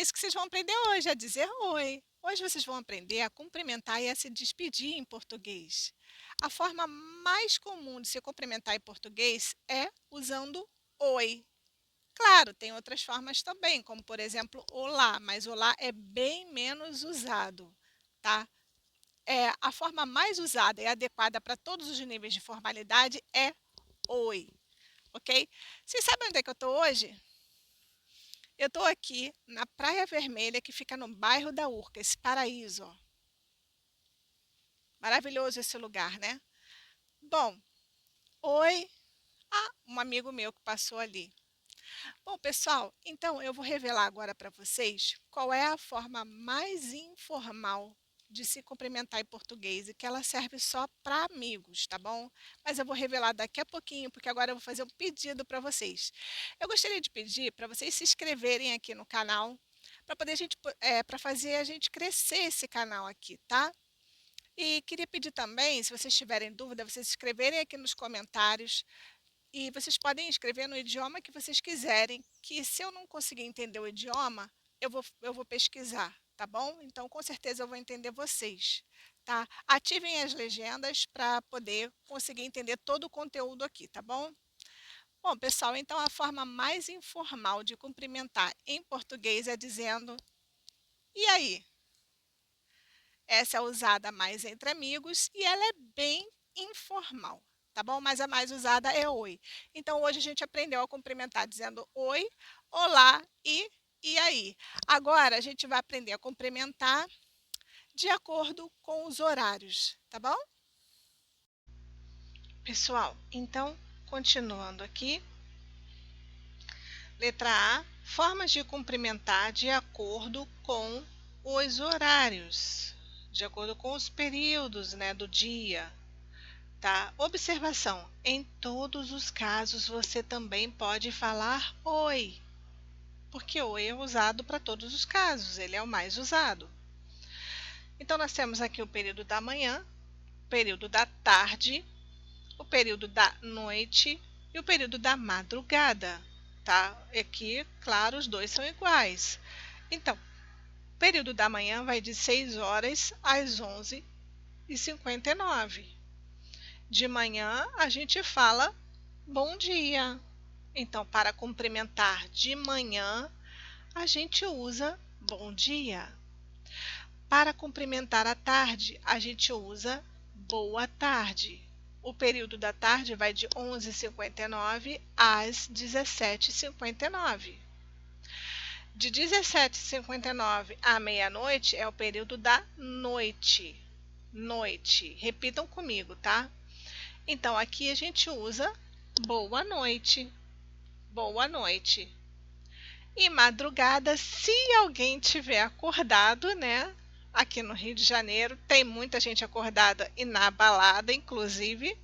isso que vocês vão aprender hoje, a dizer oi. Hoje vocês vão aprender a cumprimentar e a se despedir em português. A forma mais comum de se cumprimentar em português é usando oi. Claro, tem outras formas também, como por exemplo, olá, mas olá é bem menos usado, tá? A forma mais usada e adequada para todos os níveis de formalidade é oi, ok? Vocês sabem onde é que eu estou hoje? Eu estou aqui na Praia Vermelha, que fica no bairro da Urca, esse paraíso, ó. Maravilhoso esse lugar, né? Bom, oi. Ah, um amigo meu que passou ali. Bom, pessoal, então eu vou revelar agora para vocês qual é a forma mais informal de se cumprimentar em português e que ela serve só para amigos, tá bom? Mas eu vou revelar daqui a pouquinho, porque agora eu vou fazer um pedido para vocês. Eu gostaria de pedir para vocês se inscreverem aqui no canal, para poder para fazer a gente crescer esse canal aqui, tá? E queria pedir também, se vocês tiverem dúvida, vocês escreverem aqui nos comentários e vocês podem escrever no idioma que vocês quiserem, que se eu não conseguir entender o idioma, eu vou pesquisar, tá bom? Então, com certeza eu vou entender vocês, tá? Ativem as legendas para poder conseguir entender todo o conteúdo aqui, tá bom? Bom, pessoal, então a forma mais informal de cumprimentar em português é dizendo e aí? Essa é usada mais entre amigos e ela é bem informal, tá bom? Mas a mais usada é oi. Então hoje a gente aprendeu a cumprimentar dizendo oi, olá e aí. Agora a gente vai aprender a cumprimentar de acordo com os horários, tá bom? Pessoal, então continuando aqui, letra A, formas de cumprimentar de acordo com os horários, de acordo com os períodos, né, do dia. Tá? Observação: em todos os casos você também pode falar oi, porque oi é usado para todos os casos, ele é o mais usado. Então, nós temos aqui o período da manhã, o período da tarde, o período da noite e o período da madrugada. Tá? Aqui, claro, os dois são iguais. Então, o período da manhã vai de 6 horas às 11h59. De manhã, a gente fala bom dia. Então, para cumprimentar de manhã, a gente usa bom dia. Para cumprimentar à tarde, a gente usa boa tarde. O período da tarde vai de 11h59 às 17h59. De 17h59 à meia-noite é o período da noite. Noite. Repitam comigo, tá? Então, aqui a gente usa boa noite. Boa noite. E madrugada, se alguém tiver acordado, né? Aqui no Rio de Janeiro tem muita gente acordada e na balada, inclusive,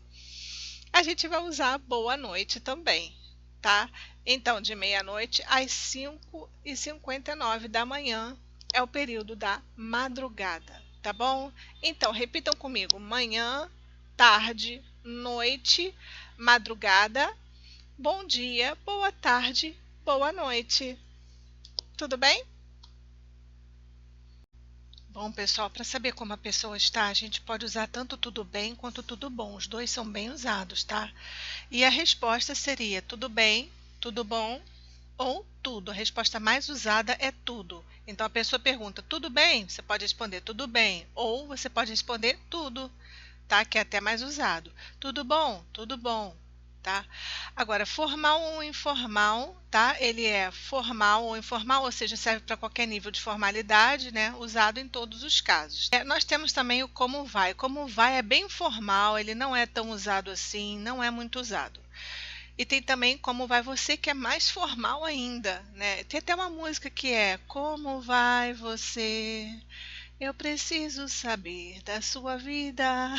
a gente vai usar boa noite também, tá? Então, de meia-noite às 5h59 da manhã é o período da madrugada, tá bom? Então, repitam comigo: manhã, tarde, noite, madrugada, bom dia, boa tarde, boa noite. Tudo bem? Bom, pessoal, para saber como a pessoa está, a gente pode usar tanto tudo bem quanto tudo bom. Os dois são bem usados, tá? E a resposta seria tudo bem, tudo bom ou tudo. A resposta mais usada é tudo. Então a pessoa pergunta tudo bem? Você pode responder tudo bem. Ou você pode responder tudo, tá? Que é até mais usado. Tudo bom? Tudo bom. Tá? Agora, formal ou informal, tá? Ele é formal ou informal, ou seja, serve para qualquer nível de formalidade, né? Usado em todos os casos. Nós temos também o como vai. Como vai é bem formal, ele não é tão usado assim, não é muito usado. E tem também como vai você, que é mais formal ainda, né? Tem até uma música que é Como vai você? Eu preciso saber da sua vida.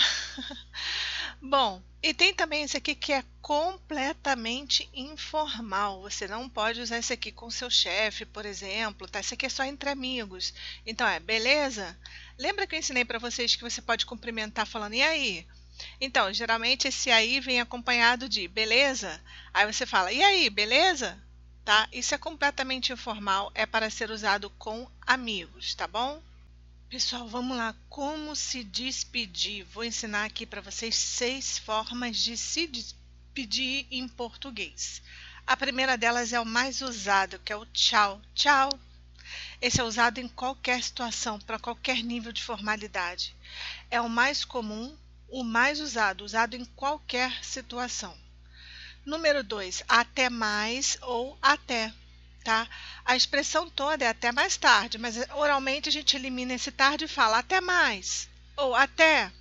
Bom, e tem também esse aqui que é completamente informal. Você não pode usar esse aqui com seu chefe, por exemplo, tá? Esse aqui é só entre amigos. Então beleza? Lembra que eu ensinei para vocês que você pode cumprimentar falando e aí? Então, geralmente esse aí vem acompanhado de beleza. Aí você fala, e aí, beleza? tá? Isso é completamente informal, é para ser usado com amigos, tá bom? Pessoal, vamos lá. Como se despedir? Vou ensinar aqui para vocês 6 formas de se despedir em português. A primeira delas é o mais usado, que é o tchau. Tchau. Esse é usado em qualquer situação, para qualquer nível de formalidade. É o mais comum, o mais usado, usado em qualquer situação. Número 2, até mais ou até. Tá? A expressão toda é até mais tarde, mas oralmente a gente elimina esse tarde e fala até mais, ou até,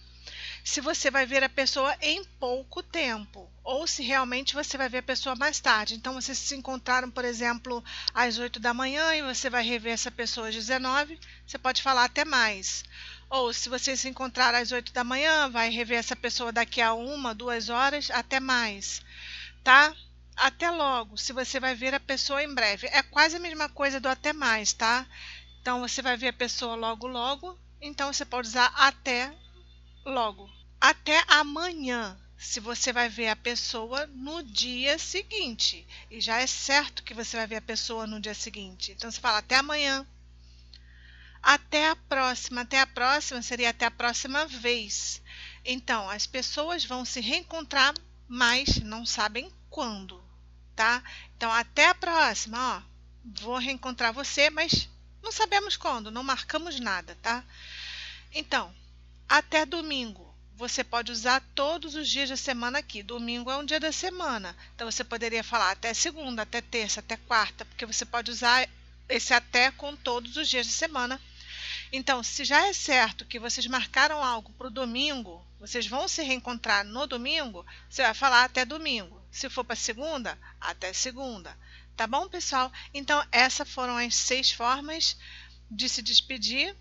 se você vai ver a pessoa em pouco tempo, ou se realmente você vai ver a pessoa mais tarde. Então, vocês se encontraram, por exemplo, às 8 da manhã e você vai rever essa pessoa às 19, você pode falar até mais. Ou se vocês se encontraram às 8 da manhã, vai rever essa pessoa daqui a 1, 2 horas, até mais, tá? Até logo, se você vai ver a pessoa em breve. É quase a mesma coisa do até mais, tá? Então, você vai ver a pessoa logo, logo. Então, você pode usar até logo. Até amanhã, se você vai ver a pessoa no dia seguinte. E já é certo que você vai ver a pessoa no dia seguinte. Então, você fala até amanhã. Até a próxima seria até a próxima vez. Então, as pessoas vão se reencontrar, mas não sabem quando, tá? Então, até a próxima, ó. Vou reencontrar você, mas não sabemos quando, não marcamos nada, tá? Então, até domingo. Você pode usar todos os dias da semana aqui. Domingo é um dia da semana. Então, você poderia falar até segunda, até terça, até quarta, porque você pode usar esse até com todos os dias da semana. Então, se já é certo que vocês marcaram algo para o domingo, vocês vão se reencontrar no domingo, você vai falar até domingo. Se for para segunda, até segunda. Tá bom, pessoal? Então, essas foram as 6 formas de se despedir.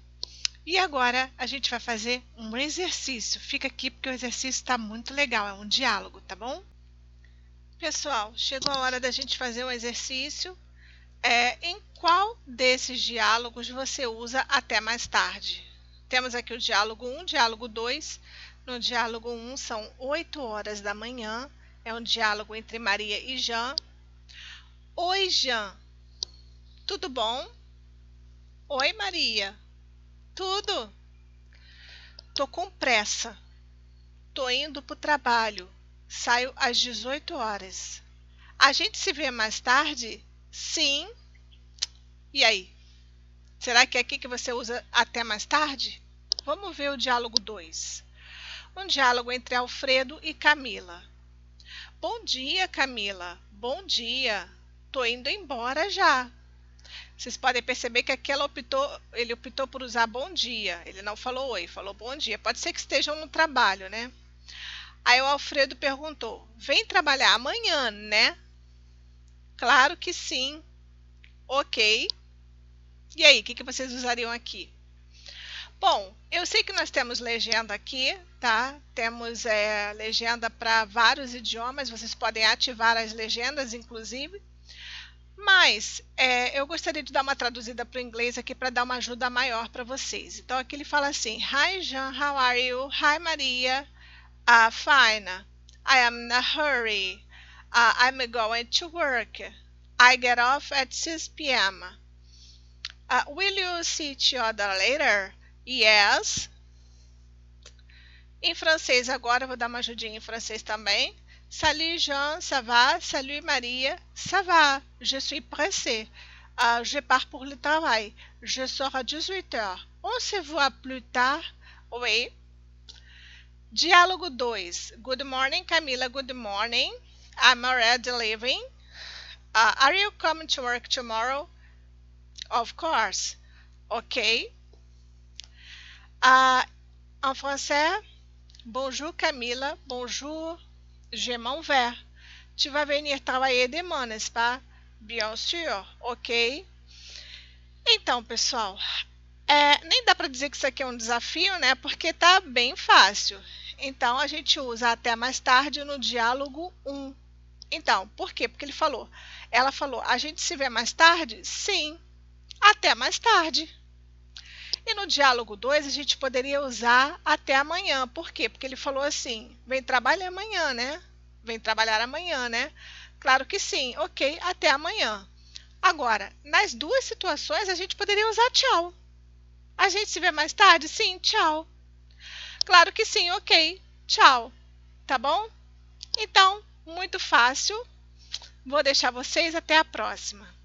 E agora a gente vai fazer um exercício. Fica aqui porque o exercício está muito legal, é um diálogo, tá bom? Pessoal, chegou a hora da gente fazer um exercício. Em qual desses diálogos você usa até mais tarde? Temos aqui o diálogo 1, diálogo 2. No diálogo 1 são 8 horas da manhã. É um diálogo entre Maria e Jean. Oi, Jean. Tudo bom? Oi, Maria. Tudo? Tô com pressa. Tô indo para o trabalho. Saio às 18 horas. A gente se vê mais tarde? Sim. E aí? Será que é aqui que você usa até mais tarde? Vamos ver o diálogo 2. Um diálogo entre Alfredo e Camila. Bom dia, Camila. Bom dia. Tô indo embora já. Vocês podem perceber que aqui ele optou por usar bom dia. Ele não falou oi, falou bom dia. Pode ser que estejam no trabalho, né? Aí o Alfredo perguntou: vem trabalhar amanhã, né? Claro que sim. Ok. E aí, o que vocês usariam aqui? Bom, eu sei que nós temos legenda aqui, tá? Temos legenda para vários idiomas, vocês podem ativar as legendas, inclusive. Mas eu gostaria de dar uma traduzida para o inglês aqui para dar uma ajuda maior para vocês. Então, aqui ele fala assim: Hi, Jean, how are you? Hi, Maria. Fine. I am in a hurry. I'm going to work. I get off at 6 p.m. Will you see each other later? Yes. Em francês agora, vou dar uma ajudinha em francês também. Salut Jean, ça va? Salut Maria, ça va? Je suis pressée. Je pars pour le travail. Je sors à 18 heures. On se voit plus tard? Oui. Diálogo 2. Good morning, Camila. Good morning. I'm already leaving. Are you coming to work tomorrow? Of course. Ok. En français, bonjour Camila, bonjour, je m'en vais. Tu vas venir travailler demain, n'est-ce pas? Bien sûr, ok. Então, pessoal, nem dá para dizer que isso aqui é um desafio, né? Porque tá bem fácil. Então, a gente usa até mais tarde no diálogo 1. Então, por quê? Porque ela falou, a gente se vê mais tarde? Sim, até mais tarde. E no diálogo 2, a gente poderia usar até amanhã. Por quê? Porque ele falou assim, vem trabalhar amanhã, né? Vem trabalhar amanhã, né? Claro que sim. Ok, até amanhã. Agora, nas duas situações, a gente poderia usar tchau. A gente se vê mais tarde? Sim, tchau. Claro que sim, ok. Tchau. Tá bom? Então, muito fácil. Vou deixar vocês até a próxima.